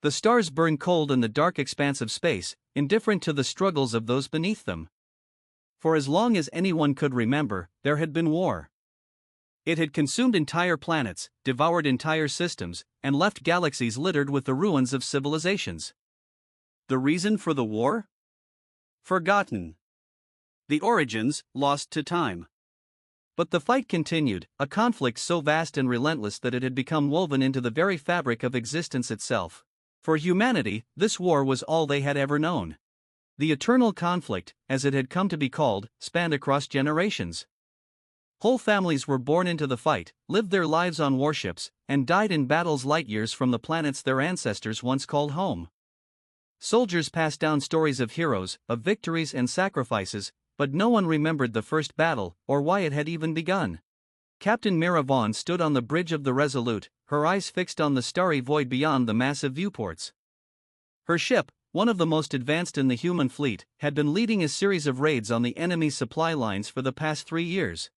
The stars burn cold in the dark expanse of space, indifferent to the struggles of those beneath them. For as long as anyone could remember, there had been war. It had consumed entire planets, devoured entire systems, and left galaxies littered with the ruins of civilizations. The reason for the war? Forgotten. The origins, lost to time. But the fight continued, a conflict so vast and relentless that it had become woven into the very fabric of existence itself. For humanity, this war was all they had ever known. The eternal conflict, as it had come to be called, spanned across generations. Whole families were born into the fight, lived their lives on warships, and died in battles light years from the planets their ancestors once called home. Soldiers passed down stories of heroes, of victories and sacrifices, but no one remembered the first battle, or why it had even begun. Captain Mira Vaughn stood on the bridge of the Resolute, her eyes fixed on the starry void beyond the massive viewports. Her ship, one of the most advanced in the human fleet, had been leading a series of raids on the enemy's supply lines for the past 3 years.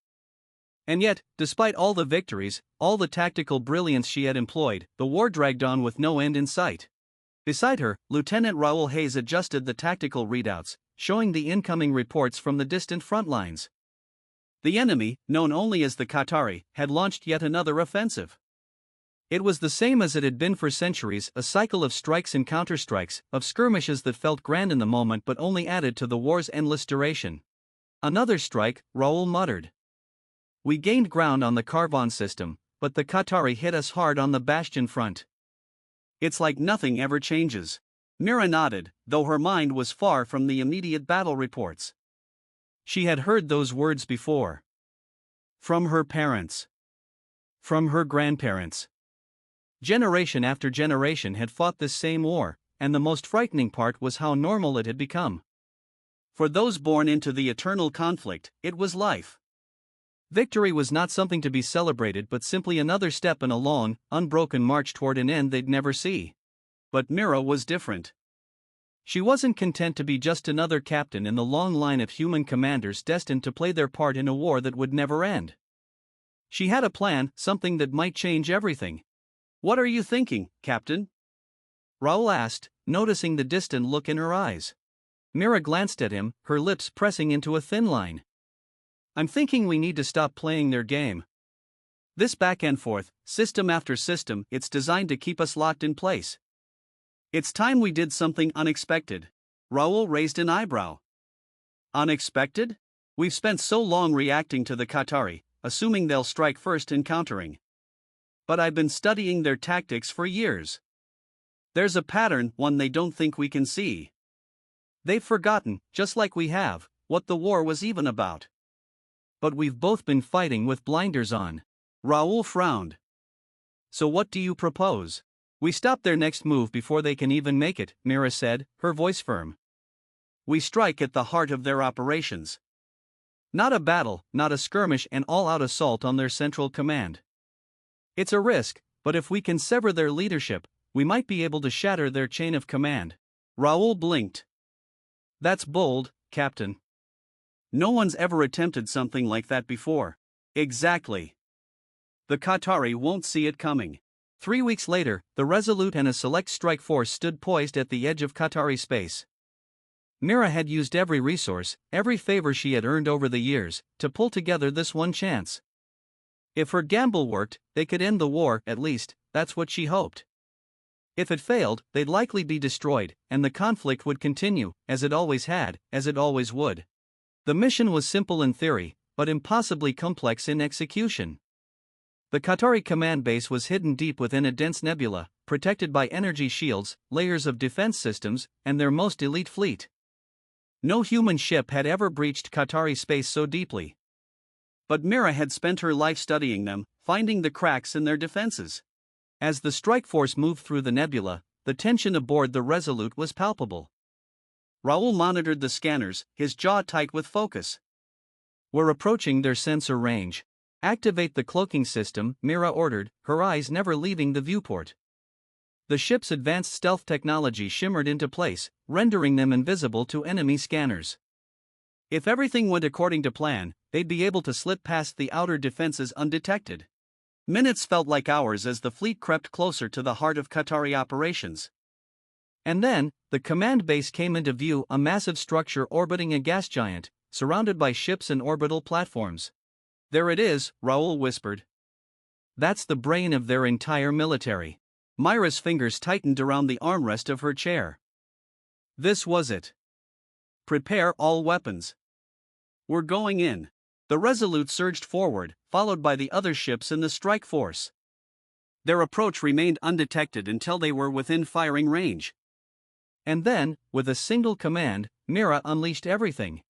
And yet, despite all the victories, all the tactical brilliance she had employed, the war dragged on with no end in sight. Beside her, Lieutenant Raoul Hayes adjusted the tactical readouts, showing the incoming reports from the distant front lines. The enemy, known only as the Qatari, had launched yet another offensive. It was the same as it had been for centuries, a cycle of strikes and counterstrikes, of skirmishes that felt grand in the moment but only added to the war's endless duration. Another strike, Raoul muttered. We gained ground on the Carvon system, but the Qatari hit us hard on the Bastion front. It's like nothing ever changes. Mira nodded, though her mind was far from the immediate battle reports. She had heard those words before. From her parents. From her grandparents. Generation after generation had fought this same war, and the most frightening part was how normal it had become. For those born into the eternal conflict, it was life. Victory was not something to be celebrated but simply another step in a long, unbroken march toward an end they'd never see. But Mira was different. She wasn't content to be just another captain in the long line of human commanders destined to play their part in a war that would never end. She had a plan, something that might change everything. What are you thinking, Captain? Raoul asked, noticing the distant look in her eyes. Mira glanced at him, her lips pressing into a thin line. I'm thinking we need to stop playing their game. This back and forth, system after system, it's designed to keep us locked in place. It's time we did something unexpected. Raoul raised an eyebrow. Unexpected? We've spent so long reacting to the Qatari, assuming they'll strike first and countering. But I've been studying their tactics for years. There's a pattern, one they don't think we can see. They've forgotten, just like we have, what the war was even about. But we've both been fighting with blinders on. Raoul frowned. So what do you propose? We stop their next move before they can even make it, Mira said, her voice firm. We strike at the heart of their operations. Not a battle, not a skirmish, an all-out assault on their central command. It's a risk, but if we can sever their leadership, we might be able to shatter their chain of command. Raoul blinked. That's bold, Captain. No one's ever attempted something like that before. Exactly. The Qatari won't see it coming. 3 weeks later, the Resolute and a select strike force stood poised at the edge of Qatari space. Mira had used every resource, every favor she had earned over the years, to pull together this one chance. If her gamble worked, they could end the war, at least, that's what she hoped. If it failed, they'd likely be destroyed, and the conflict would continue, as it always had, as it always would. The mission was simple in theory, but impossibly complex in execution. The Qatari command base was hidden deep within a dense nebula, protected by energy shields, layers of defense systems, and their most elite fleet. No human ship had ever breached Qatari space so deeply. But Mira had spent her life studying them, finding the cracks in their defenses. As the strike force moved through the nebula, the tension aboard the Resolute was palpable. Raoul monitored the scanners, his jaw tight with focus. We're approaching their sensor range. Activate the cloaking system, Mira ordered, her eyes never leaving the viewport. The ship's advanced stealth technology shimmered into place, rendering them invisible to enemy scanners. If everything went according to plan, they'd be able to slip past the outer defenses undetected. Minutes felt like hours as the fleet crept closer to the heart of Qatari operations. And then, the command base came into view, a massive structure orbiting a gas giant, surrounded by ships and orbital platforms. "There it is," Raoul whispered. "That's the brain of their entire military." Myra's fingers tightened around the armrest of her chair. This was it. "Prepare all weapons. We're going in." The Resolute surged forward, followed by the other ships in the strike force. Their approach remained undetected until they were within firing range. And then, with a single command, Mira unleashed everything.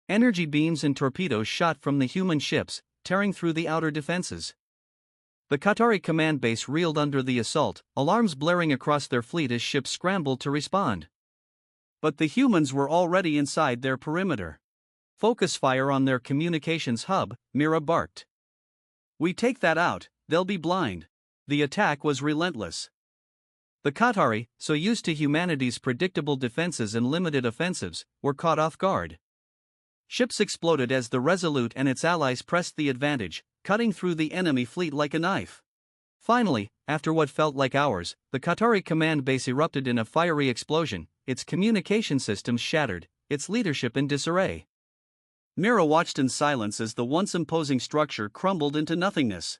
Energy beams and torpedoes shot from the human ships, tearing through the outer defenses. The Qatari command base reeled under the assault, alarms blaring across their fleet as ships scrambled to respond. But the humans were already inside their perimeter. "Focus fire on their communications hub," Mira barked. "We take that out, they'll be blind." The attack was relentless. The Qatari, so used to humanity's predictable defenses and limited offensives, were caught off guard. Ships exploded as the Resolute and its allies pressed the advantage, cutting through the enemy fleet like a knife. Finally, after what felt like hours, the Qatari command base erupted in a fiery explosion, its communication systems shattered, its leadership in disarray. Mira watched in silence as the once imposing structure crumbled into nothingness.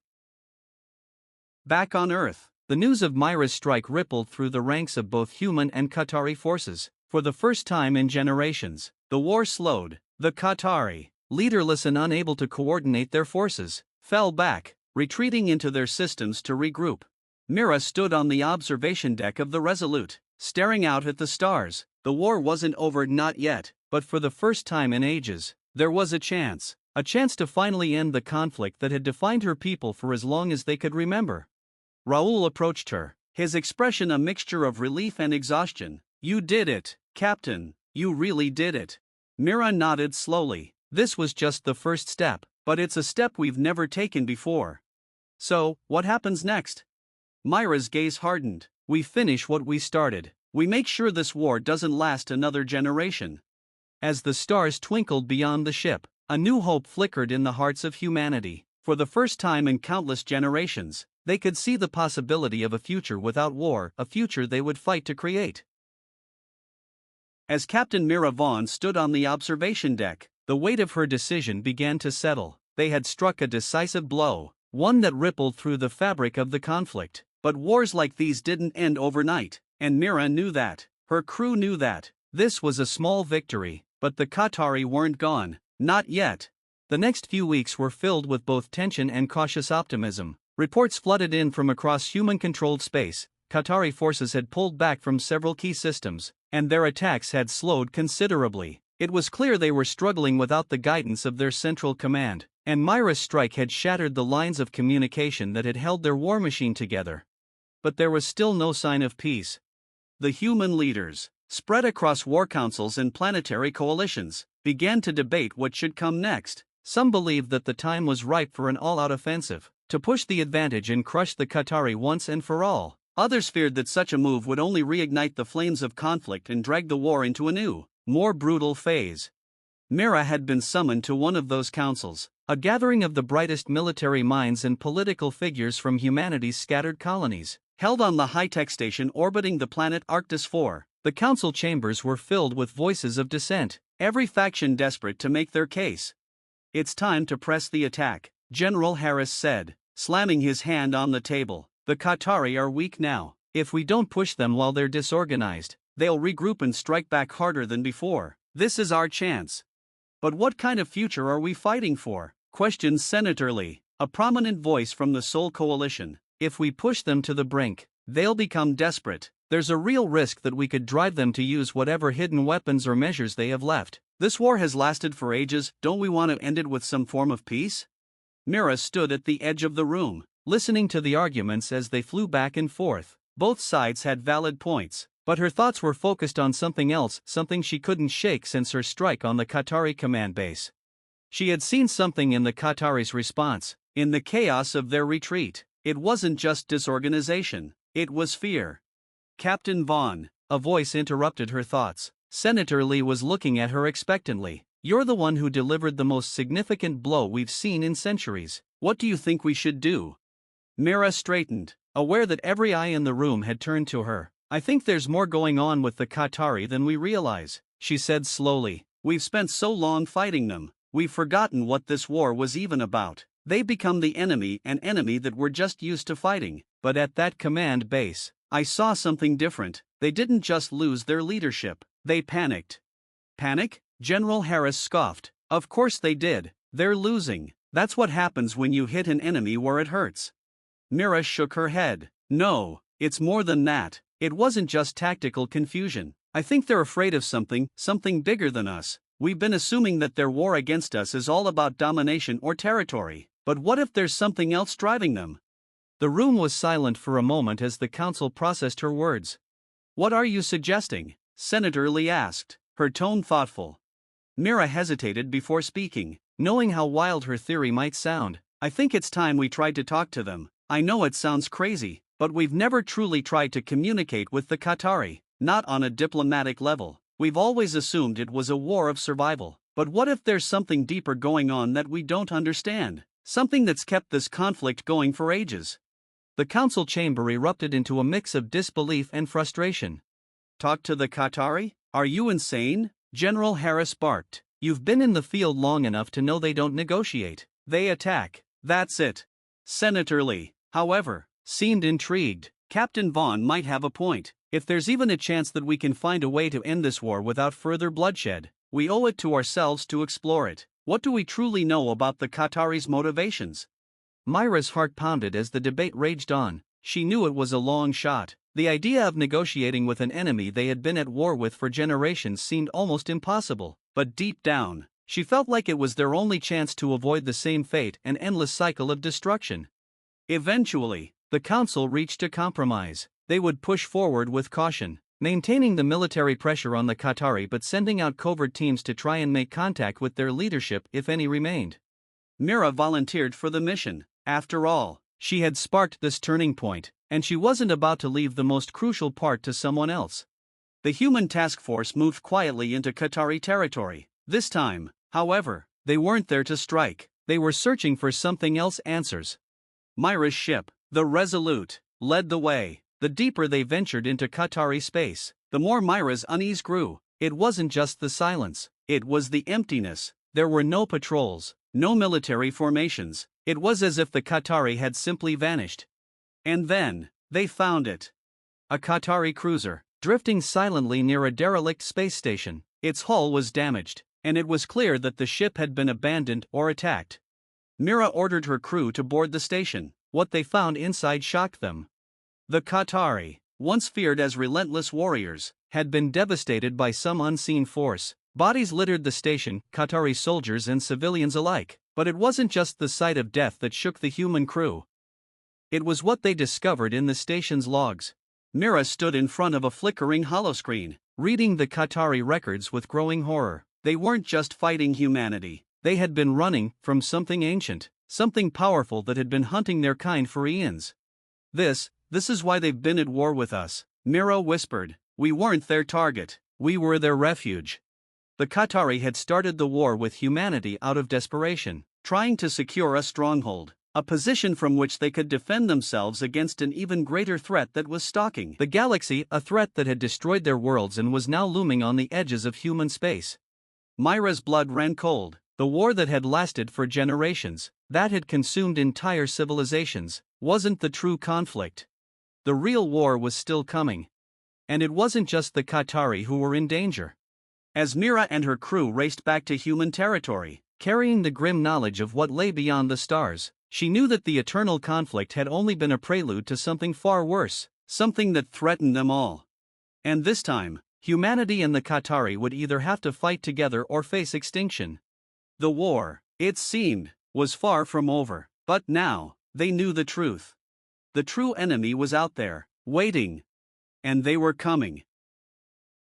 Back on Earth, the news of Myra's strike rippled through the ranks of both human and Qatari forces. For the first time in generations, the war slowed. The Qatari, leaderless and unable to coordinate their forces, fell back, retreating into their systems to regroup. Mira stood on the observation deck of the Resolute, staring out at the stars. The war wasn't over, not yet, but for the first time in ages, there was a chance to finally end the conflict that had defined her people for as long as they could remember. Raoul approached her, his expression a mixture of relief and exhaustion. "You did it, Captain, you really did it." Mira nodded slowly. "This was just the first step, but it's a step we've never taken before." "So, what happens next?" Myra's gaze hardened. "We finish what we started. We make sure this war doesn't last another generation." As the stars twinkled beyond the ship, a new hope flickered in the hearts of humanity. For the first time in countless generations, they could see the possibility of a future without war, a future they would fight to create. As Captain Mira Vaughn stood on the observation deck, the weight of her decision began to settle. They had struck a decisive blow, one that rippled through the fabric of the conflict. But wars like these didn't end overnight, and Mira knew that. Her crew knew that. This was a small victory, but the Qatari weren't gone. Not yet. The next few weeks were filled with both tension and cautious optimism. Reports flooded in from across human-controlled space. Qatari forces had pulled back from several key systems, and their attacks had slowed considerably. It was clear they were struggling without the guidance of their central command, and Myra's strike had shattered the lines of communication that had held their war machine together. But there was still no sign of peace. The human leaders, spread across war councils and planetary coalitions, began to debate what should come next. Some believed that the time was ripe for an all-out offensive, to push the advantage and crush the Qatari once and for all. Others feared that such a move would only reignite the flames of conflict and drag the war into a new, more brutal phase. Mira had been summoned to one of those councils, a gathering of the brightest military minds and political figures from humanity's scattered colonies, held on the high-tech station orbiting the planet Arctis 4. The council chambers were filled with voices of dissent, every faction desperate to make their case. "It's time to press the attack," General Harris said, slamming his hand on the table. "The Qatari are weak now. If we don't push them while they're disorganized, they'll regroup and strike back harder than before. This is our chance." "But what kind of future are we fighting for?" questioned Senator Lee, a prominent voice from the Seoul Coalition. "If we push them to the brink, they'll become desperate. There's a real risk that we could drive them to use whatever hidden weapons or measures they have left. This war has lasted for ages, don't we want to end it with some form of peace?" Mira stood at the edge of the room, listening to the arguments as they flew back and forth. Both sides had valid points, but her thoughts were focused on something else, something she couldn't shake since her strike on the Qatari command base. She had seen something in the Qataris' response, in the chaos of their retreat. It wasn't just disorganization, it was fear. "Captain Vaughn," a voice interrupted her thoughts. Senator Lee was looking at her expectantly. "You're the one who delivered the most significant blow we've seen in centuries. What do you think we should do?" Mira straightened, aware that every eye in the room had turned to her. I think there's more going on with the Qatari than we realize, she said slowly. We've spent so long fighting them, we've forgotten what this war was even about. They become the enemy, an enemy that we're just used to fighting. But at that command base, I saw something different. They didn't just lose their leadership, they panicked. Panic? General Harris scoffed. Of course they did. They're losing. That's what happens when you hit an enemy where it hurts. Mira shook her head. No, it's more than that. It wasn't just tactical confusion. I think they're afraid of something bigger than us. We've been assuming that their war against us is all about domination or territory. But what if there's something else driving them? The room was silent for a moment as the council processed her words. What are you suggesting? Senator Lee asked, her tone thoughtful. Mira hesitated before speaking, knowing how wild her theory might sound. I think it's time we tried to talk to them. I know it sounds crazy, but we've never truly tried to communicate with the Qatari, not on a diplomatic level. We've always assumed it was a war of survival. But what if there's something deeper going on that we don't understand? Something that's kept this conflict going for ages. The council chamber erupted into a mix of disbelief and frustration. Talk to the Qatari? Are you insane? General Harris barked. You've been in the field long enough to know they don't negotiate. They attack. That's it. Senator Lee, however, seemed intrigued. Captain Vaughn might have a point. If there's even a chance that we can find a way to end this war without further bloodshed, we owe it to ourselves to explore it. What do we truly know about the Qatari's motivations? Myra's heart pounded as the debate raged on. She knew it was a long shot. The idea of negotiating with an enemy they had been at war with for generations seemed almost impossible. But deep down, she felt like it was their only chance to avoid the same fate, an endless cycle of destruction. Eventually, the council reached a compromise. They would push forward with caution, maintaining the military pressure on the Qatari but sending out covert teams to try and make contact with their leadership if any remained. Mira volunteered for the mission. After all, she had sparked this turning point, and she wasn't about to leave the most crucial part to someone else. The human task force moved quietly into Qatari territory. This time, however, they weren't there to strike. They were searching for something else. Answers. Myra's ship, the Resolute, led the way. The deeper they ventured into Qatari space, the more Myra's unease grew. It wasn't just the silence, it was the emptiness. There were no patrols, no military formations. It was as if the Qatari had simply vanished. And then, they found it. A Qatari cruiser, drifting silently near a derelict space station. Its hull was damaged, and it was clear that the ship had been abandoned or attacked. Mira ordered her crew to board the station. What they found inside shocked them. The Qatari, once feared as relentless warriors, had been devastated by some unseen force. Bodies littered the station, Qatari soldiers and civilians alike. But it wasn't just the sight of death that shook the human crew. It was what they discovered in the station's logs. Mira stood in front of a flickering holoscreen, reading the Qatari records with growing horror. They weren't just fighting humanity. They had been running from something ancient, something powerful that had been hunting their kind for eons. This is why they've been at war with us, Mira whispered. We weren't their target. We were their refuge. The Qatari had started the war with humanity out of desperation, trying to secure a stronghold, a position from which they could defend themselves against an even greater threat that was stalking the galaxy, a threat that had destroyed their worlds and was now looming on the edges of human space. Myra's blood ran cold. The war that had lasted for generations, that had consumed entire civilizations, wasn't the true conflict. The real war was still coming. And it wasn't just the Qatari who were in danger. As Mira and her crew raced back to human territory, carrying the grim knowledge of what lay beyond the stars, she knew that the eternal conflict had only been a prelude to something far worse, something that threatened them all. And this time, humanity and the Qatari would either have to fight together or face extinction. The war, it seemed, was far from over, but now, they knew the truth. The true enemy was out there, waiting. And they were coming.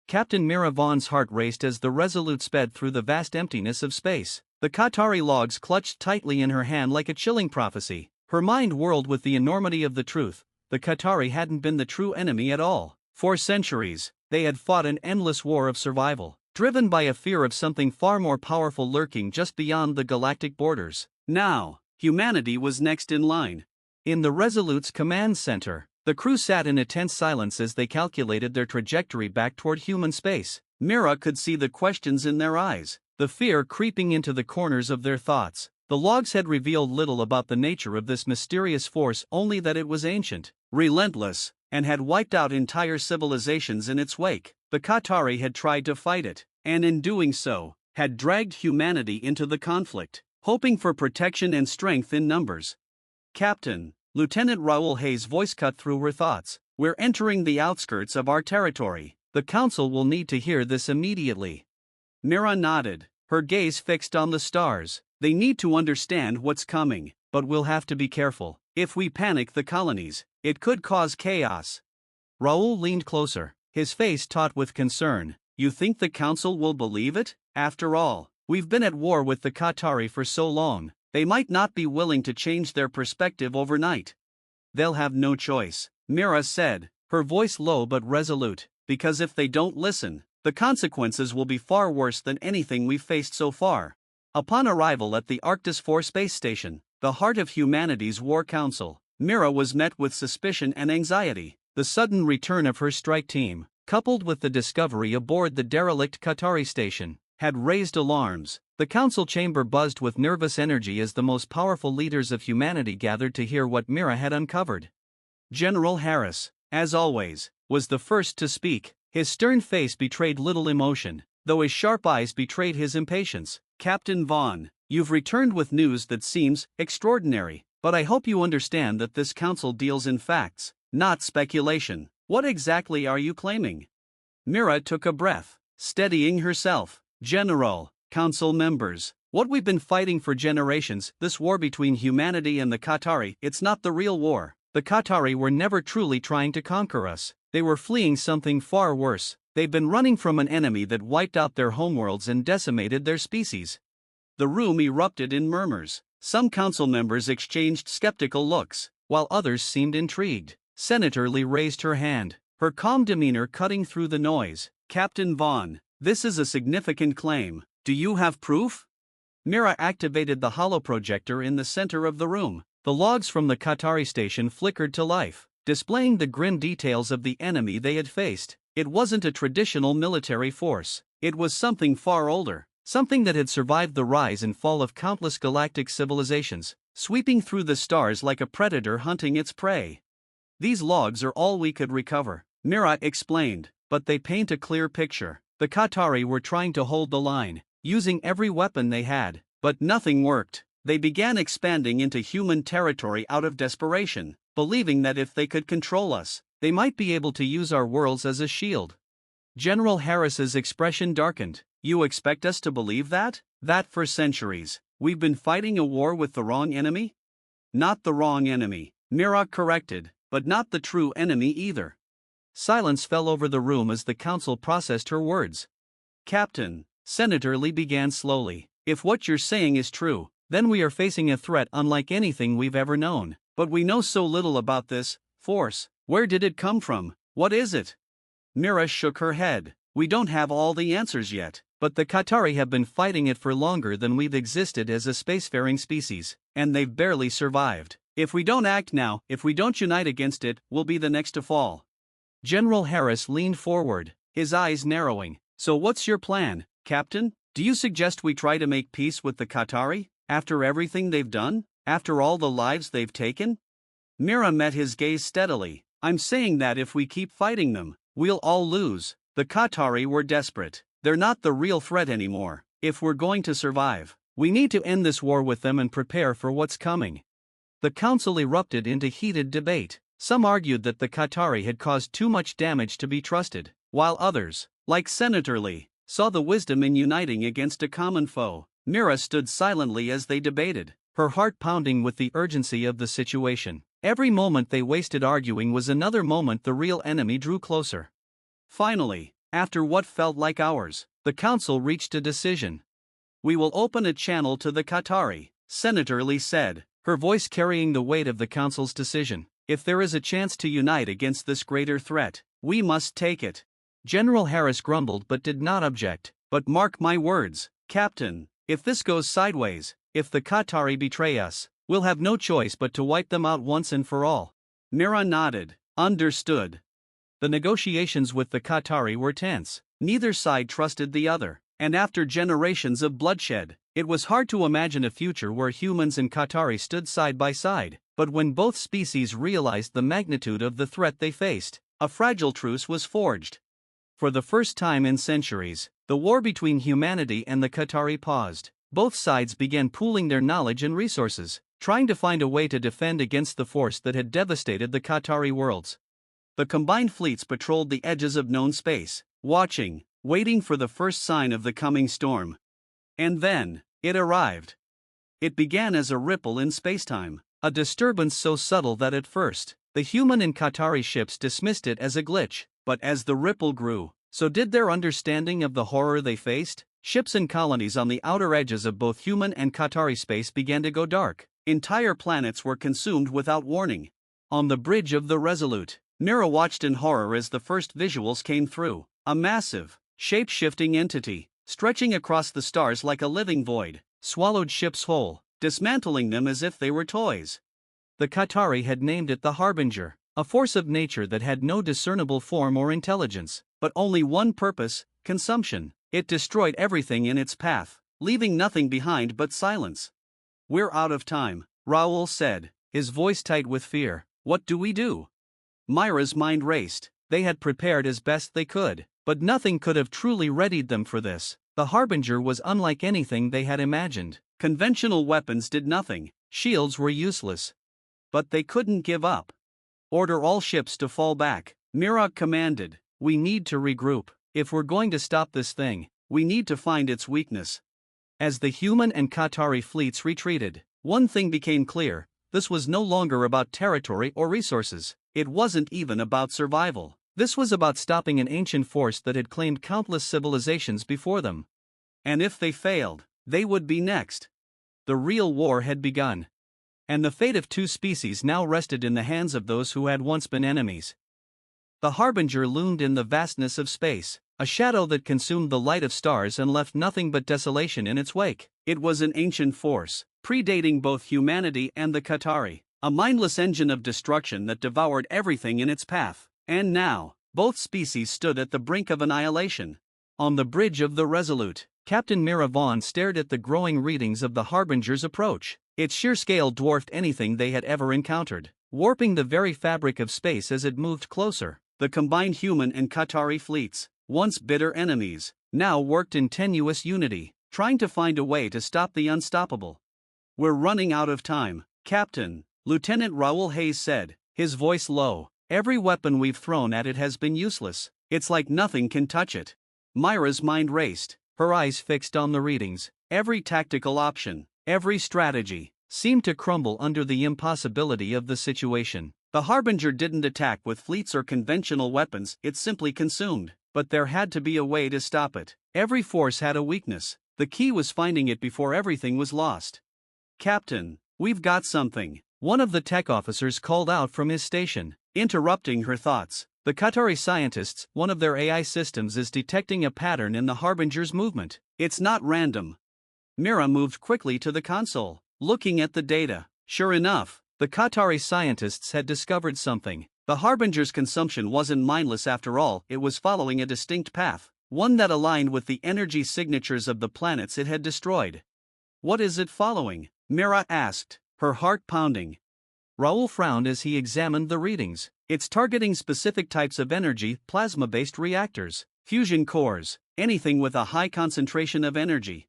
Captain Mira Vaughn's heart raced as the Resolute sped through the vast emptiness of space. The Qatari logs clutched tightly in her hand like a chilling prophecy. Her mind whirled with the enormity of the truth. The Qatari hadn't been the true enemy at all. For centuries, they had fought an endless war of survival, driven by a fear of something far more powerful lurking just beyond the galactic borders. Now, humanity was next in line. In the Resolute's command center, The crew sat in a tense silence as they calculated their trajectory back toward human space. Mira could see the questions in their eyes, the fear creeping into the corners of their thoughts. The logs had revealed little about the nature of this mysterious force, only that it was ancient, relentless, and had wiped out entire civilizations in its wake. The Qatari had tried to fight it, and in doing so, had dragged humanity into the conflict, hoping for protection and strength in numbers. Captain, Lieutenant Raoul Hayes' voice cut through her thoughts. We're entering the outskirts of our territory. The Council will need to hear this immediately. Mira nodded, her gaze fixed on the stars. They need to understand what's coming, but we'll have to be careful. If we panic the colonies, it could cause chaos. Raoul leaned closer, his face taut with concern. You think the Council will believe it? After all, we've been at war with the Qatari for so long. They might not be willing to change their perspective overnight. They'll have no choice, Mira said, her voice low but resolute, because if they don't listen, the consequences will be far worse than anything we've faced so far. Upon arrival at the Arctis 4 space station, the heart of humanity's war council, Mira was met with suspicion and anxiety. The sudden return of her strike team, coupled with the discovery aboard the derelict Qatari station, had raised alarms. The council chamber buzzed with nervous energy as the most powerful leaders of humanity gathered to hear what Mira had uncovered. General Harris, as always, was the first to speak. His stern face betrayed little emotion, though his sharp eyes betrayed his impatience. Captain Vaughn, you've returned with news that seems extraordinary, but I hope you understand that this council deals in facts, not speculation. What exactly are you claiming? Mira took a breath, steadying herself. General, council members, what we've been fighting for generations, this war between humanity and the Qatari, it's not the real war. The Qatari were never truly trying to conquer us. They were fleeing something far worse. They've been running from an enemy that wiped out their homeworlds and decimated their species. The room erupted in murmurs. Some council members exchanged skeptical looks, while others seemed intrigued. Senator Lee raised her hand, her calm demeanor cutting through the noise. Captain Vaughn, this is a significant claim. Do you have proof? Mira activated the holoprojector in the center of the room. The logs from the Qatari station flickered to life, displaying the grim details of the enemy they had faced. It wasn't a traditional military force. It was something far older, something that had survived the rise and fall of countless galactic civilizations, sweeping through the stars like a predator hunting its prey. These logs are all we could recover, Mira explained, but they paint a clear picture. The Qatari were trying to hold the line, using every weapon they had, but nothing worked. They began expanding into human territory out of desperation, believing that if they could control us, they might be able to use our worlds as a shield. General Harris's expression darkened. You expect us to believe that? That for centuries, we've been fighting a war with the wrong enemy? Not the wrong enemy, Mira corrected, but not the true enemy either. Silence fell over the room as the council processed her words. Captain, Senator Lee began slowly, if what you're saying is true, then we are facing a threat unlike anything we've ever known. But we know so little about this force. Where did it come from? What is it? Mira shook her head. We don't have all the answers yet, but the Qatari have been fighting it for longer than we've existed as a spacefaring species, and they've barely survived. If we don't act now, if we don't unite against it, we'll be the next to fall. General Harris leaned forward, his eyes narrowing. So what's your plan, Captain? Do you suggest we try to make peace with the Qatari? After everything they've done? After all the lives they've taken? Mira met his gaze steadily. I'm saying that if we keep fighting them, we'll all lose. The Qatari were desperate. They're not the real threat anymore. If we're going to survive, we need to end this war with them and prepare for what's coming. The council erupted into heated debate. Some argued that the Qatari had caused too much damage to be trusted, while others, like Senator Lee, saw the wisdom in uniting against a common foe. Mira stood silently as they debated, her heart pounding with the urgency of the situation. Every moment they wasted arguing was another moment the real enemy drew closer. Finally, after what felt like hours, the council reached a decision. We will open a channel to the Qatari, Senator Lee said, her voice carrying the weight of the council's decision. If there is a chance to unite against this greater threat, we must take it. General Harris grumbled but did not object. But mark my words, Captain, if this goes sideways, if the Qatari betray us, we'll have no choice but to wipe them out once and for all. Mira nodded, Understood. The negotiations with the Qatari were tense. Neither side trusted the other, and after generations of bloodshed, it was hard to imagine a future where humans and Qatari stood side by side. But when both species realized the magnitude of the threat they faced, a fragile truce was forged. For the first time in centuries, the war between humanity and the Qatari paused. Both sides began pooling their knowledge and resources, trying to find a way to defend against the force that had devastated the Qatari worlds. The combined fleets patrolled the edges of known space, watching, waiting for the first sign of the coming storm. And then, it arrived. It began as a ripple in spacetime, a disturbance so subtle that at first, the human and Qatari ships dismissed it as a glitch, but as the ripple grew, so did their understanding of the horror they faced. Ships and colonies on the outer edges of both human and Qatari space began to go dark. Entire planets were consumed without warning. On the bridge of the Resolute, Mira watched in horror as the first visuals came through. A massive, shape-shifting entity, stretching across the stars like a living void, swallowed ships whole, dismantling them as if they were toys. The Qatari had named it the Harbinger, a force of nature that had no discernible form or intelligence, but only one purpose: consumption. It destroyed everything in its path, leaving nothing behind but silence. "We're out of time," Raoul said, his voice tight with fear. "What do we do?" Myra's mind raced. They had prepared as best they could, but nothing could have truly readied them for this. The Harbinger was unlike anything they had imagined. Conventional weapons did nothing, shields were useless. But they couldn't give up. "Order all ships to fall back," Mira commanded. "We need to regroup. If we're going to stop this thing, we need to find its weakness." As the human and Qatari fleets retreated, one thing became clear: this was no longer about territory or resources. It wasn't even about survival. This was about stopping an ancient force that had claimed countless civilizations before them. And if they failed, they would be next. The real war had begun. And the fate of two species now rested in the hands of those who had once been enemies. The Harbinger loomed in the vastness of space, a shadow that consumed the light of stars and left nothing but desolation in its wake. It was an ancient force, predating both humanity and the Qatari, a mindless engine of destruction that devoured everything in its path. And now, both species stood at the brink of annihilation. On the bridge of the Resolute, Captain Mira Vaughn stared at the growing readings of the Harbinger's approach. Its sheer scale dwarfed anything they had ever encountered, warping the very fabric of space as it moved closer. The combined human and Qatari fleets, once bitter enemies, now worked in tenuous unity, trying to find a way to stop the unstoppable. "We're running out of time, Captain," Lieutenant Raoul Hayes said, his voice low. "Every weapon we've thrown at it has been useless. It's like nothing can touch it." Myra's mind raced, her eyes fixed on the readings. Every tactical option, every strategy, seemed to crumble under the impossibility of the situation. The Harbinger didn't attack with fleets or conventional weapons, it simply consumed. But there had to be a way to stop it. Every force had a weakness. The key was finding it before everything was lost. "Captain, we've got something," one of the tech officers called out from his station, interrupting her thoughts. "The Qatari scientists, one of their AI systems is detecting a pattern in the Harbinger's movement. It's not random." Mira moved quickly to the console, looking at the data. Sure enough, the Qatari scientists had discovered something. The Harbinger's consumption wasn't mindless after all, it was following a distinct path, one that aligned with the energy signatures of the planets it had destroyed. "What is it following?" Mira asked, her heart pounding. Raoul frowned as he examined the readings. "It's targeting specific types of energy, plasma-based reactors, fusion cores, anything with a high concentration of energy."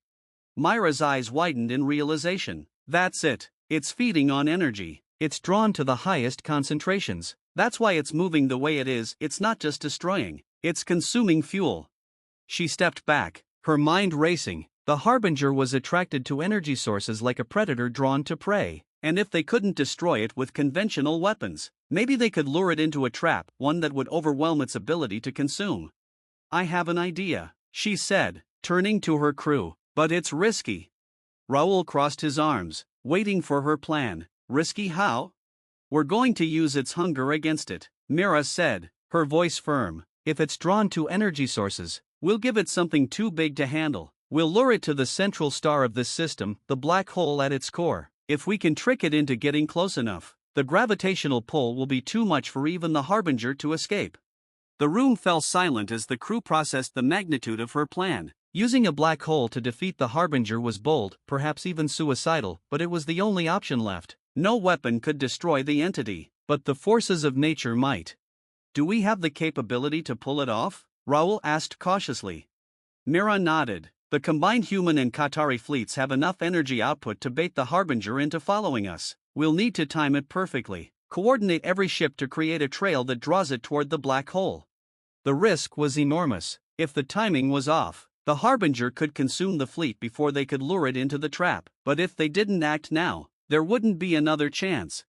Myra's eyes widened in realization. "That's it. It's feeding on energy. It's drawn to the highest concentrations. That's why it's moving the way it is. It's not just destroying, it's consuming fuel." She stepped back, her mind racing. The Harbinger was attracted to energy sources like a predator drawn to prey. And if they couldn't destroy it with conventional weapons, maybe they could lure it into a trap, one that would overwhelm its ability to consume. "I have an idea," she said, turning to her crew, "but it's risky." Raoul crossed his arms, waiting for her plan. "Risky how?" "We're going to use its hunger against it," Mira said, her voice firm. "If it's drawn to energy sources, we'll give it something too big to handle. We'll lure it to the central star of this system, the black hole at its core. If we can trick it into getting close enough, The gravitational pull will be too much for even the Harbinger to escape. The room fell silent as the crew processed the magnitude of her plan. Using a black hole to defeat the Harbinger was bold, perhaps even suicidal, but it was the only option left. No weapon could destroy the entity, but the forces of nature might. Do we have the capability to pull it off? Raoul asked cautiously. Mira nodded. The combined human and Qatari fleets have enough energy output to bait the Harbinger into following us. We'll need to time it perfectly. Coordinate every ship to create a trail that draws it toward the black hole. The risk was enormous. If the timing was off, the Harbinger could consume the fleet before they could lure it into the trap. But if they didn't act now, there wouldn't be another chance.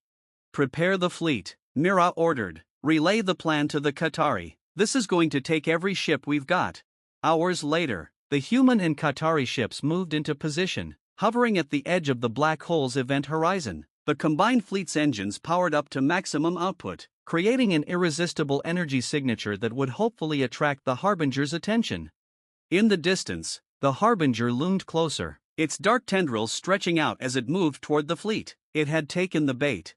Prepare the fleet, Mira ordered. Relay the plan to the Qatari. This is going to take every ship we've got. Hours later, the human and Qatari ships moved into position, hovering at the edge of the black hole's event horizon. The combined fleet's engines powered up to maximum output, creating an irresistible energy signature that would hopefully attract the Harbinger's attention. In the distance, the Harbinger loomed closer, its dark tendrils stretching out as it moved toward the fleet. It had taken the bait.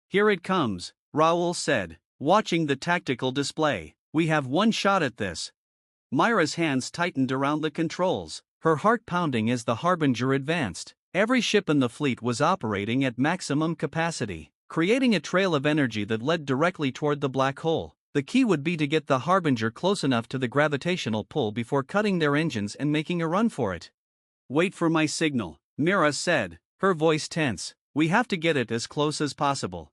Here it comes, Raoul said, watching the tactical display. We have one shot at this. Myra's hands tightened around the controls, her heart pounding as the Harbinger advanced. Every ship in the fleet was operating at maximum capacity, creating a trail of energy that led directly toward the black hole. The key would be to get the Harbinger close enough to the gravitational pull before cutting their engines and making a run for it. Wait for my signal, Mira said, her voice tense. We have to get it as close as possible.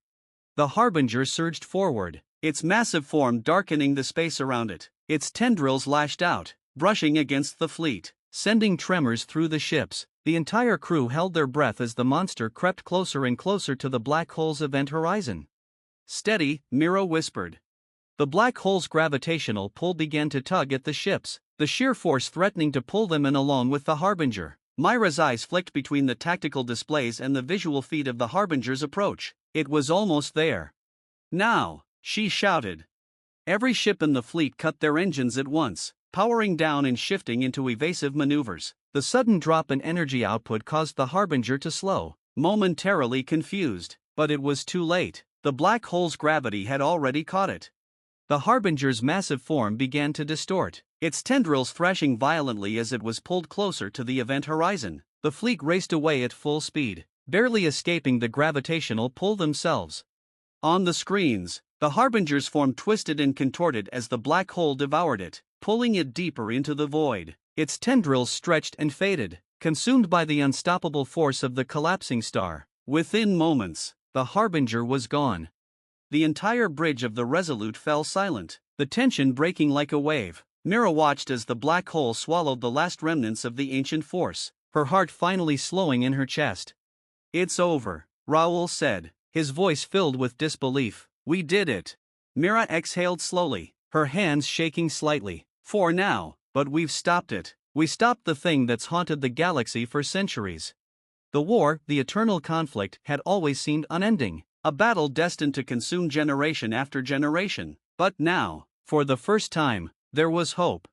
The Harbinger surged forward, its massive form darkening the space around it. Its tendrils lashed out, brushing against the fleet, sending tremors through the ships. The entire crew held their breath as the monster crept closer and closer to the black hole's event horizon. Steady, Mira whispered. The black hole's gravitational pull began to tug at the ships, the sheer force threatening to pull them in along with the Harbinger. Myra's eyes flicked between the tactical displays and the visual feed of the Harbinger's approach. It was almost there. Now, she shouted. Every ship in the fleet cut their engines at once, powering down and shifting into evasive maneuvers. The sudden drop in energy output caused the Harbinger to slow, momentarily confused, but it was too late. The black hole's gravity had already caught it. The Harbinger's massive form began to distort, its tendrils thrashing violently as it was pulled closer to the event horizon. The fleet raced away at full speed, barely escaping the gravitational pull themselves. On the screens, the Harbinger's form twisted and contorted as the black hole devoured it, pulling it deeper into the void. Its tendrils stretched and faded, consumed by the unstoppable force of the collapsing star. Within moments, the Harbinger was gone. The entire bridge of the Resolute fell silent, the tension breaking like a wave. Mira watched as the black hole swallowed the last remnants of the ancient force, her heart finally slowing in her chest. It's over, Raoul said, his voice filled with disbelief. We did it. Mira exhaled slowly, her hands shaking slightly. For now, but we've stopped it. We stopped the thing that's haunted the galaxy for centuries. The war, the eternal conflict, had always seemed unending, a battle destined to consume generation after generation. But now, for the first time, there was hope.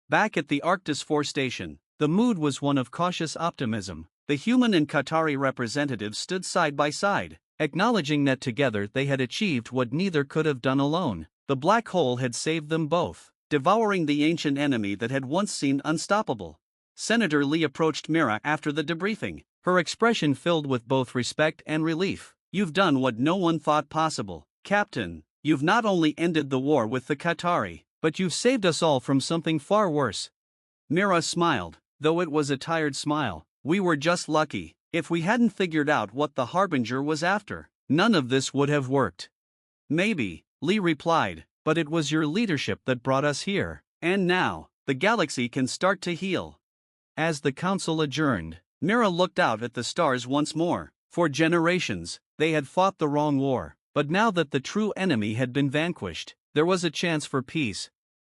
Back at the Arctis 4 station, the mood was one of cautious optimism. The human and Qatari representatives stood side by side, acknowledging that together they had achieved what neither could have done alone. The black hole had saved them both, devouring the ancient enemy that had once seemed unstoppable. Senator Lee approached Mira after the debriefing, her expression filled with both respect and relief. You've done what no one thought possible, Captain. You've not only ended the war with the Qatari, but you've saved us all from something far worse. Mira smiled, though it was a tired smile. We were just lucky. If we hadn't figured out what the Harbinger was after, none of this would have worked. Maybe, Lee replied, but it was your leadership that brought us here. And now, the galaxy can start to heal. As the council adjourned, Mira looked out at the stars once more. For generations, they had fought the wrong war, but now that the true enemy had been vanquished, there was a chance for peace.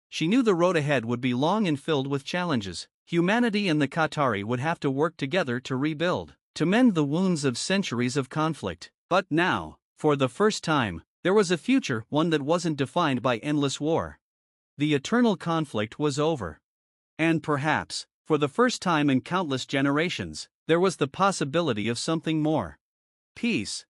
She knew the road ahead would be long and filled with challenges. Humanity and the Qatari would have to work together to rebuild, to mend the wounds of centuries of conflict. But now, for the first time, there was a future, one that wasn't defined by endless war. The eternal conflict was over. And perhaps, for the first time in countless generations, there was the possibility of something more. Peace.